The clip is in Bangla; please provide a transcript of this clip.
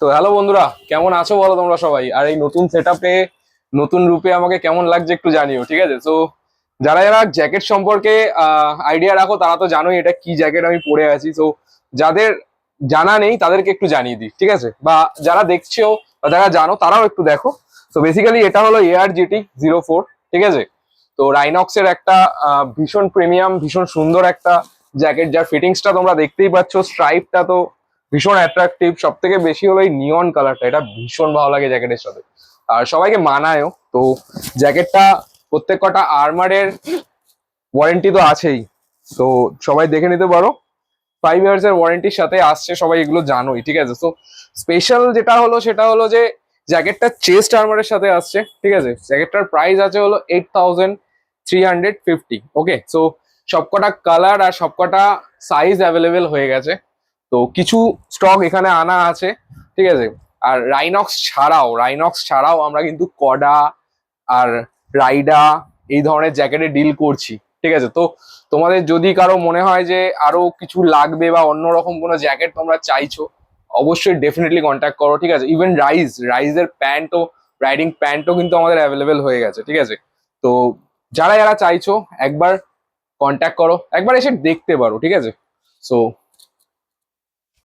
তো হ্যালো বন্ধুরা, কেমন আছো বলো তোমরা সবাই? আর এই নতুন সেটআপে নতুন রূপে আমাকে কেমন লাগছে একটু জানিও, ঠিক আছে? তো যারা যারা জ্যাকেট সম্পর্কে আইডিয়া রাখো তারা তো জানোই এটা কি জ্যাকেট আমি পরে আছি। তো যাদের জানা নেই তাদেরকে একটু জানিয়ে দিই, ঠিক আছে? বা যারা দেখছো বা যারা জানো তারাও একটু দেখো। তো বেসিক্যালি এটা হলো ARGT-04, ঠিক আছে? তো রাইনক্সের একটা ভীষণ প্রিমিয়াম, ভীষণ সুন্দর একটা জ্যাকেট, যার ফিটিংসটা তোমরা দেখতেই পাচ্ছ। স্ট্রাইপটা তো ভীষণ অ্যাট্রাকটিভ, সব থেকে বেশি হলো এই নিয়ন কালারটা, এটা ভীষণ ভালো লাগে জ্যাকেটের সাথে, আর সবাইকে মানায়ও। তো জ্যাকেটটা প্রত্যেক কটা আর্মারের ওয়ারেন্টি তো আছেই, তো সবাই দেখে নিতে পারো। 5 ইয়ার্স এর ওয়ারেন্টির সাথে আসছে, সবাই এগুলো জানোই, ঠিক আছে? তো স্পেশাল যেটা হলো সেটা হলো যে জ্যাকেটটা চেস্ট আর্মারের সাথে আসছে, ঠিক আছে? জ্যাকেটটার প্রাইস আছে হলো 8350। ওকে, সো সবকটা কালার আর সবকটা সাইজ অ্যাভেলেবেল হয়ে গেছে। তো কিছু স্টক এখানে আনা আছে, ঠিক আছে? আর রাইনক্স ছাড়াও আমরা কিন্তু কডা আর রাইডা এই ধরনের জ্যাকেটে ডিল করছি, ঠিক আছে? তো তোমাদের যদি কারো মনে হয় যে আরো কিছু লাগবে বা অন্যরকম কোনো জ্যাকেট তোমরা চাইছো, অবশ্যই ডেফিনেটলি কন্ট্যাক্ট করো, ঠিক আছে? ইভেন রাইজের প্যান্টও, রাইডিং প্যান্টও কিন্তু আমাদের অ্যাভেলেবেল হয়ে গেছে, ঠিক আছে? তো যারা যারা চাইছো একবার কন্ট্যাক্ট করো, একবার এসে দেখতে পারো, ঠিক আছে? সো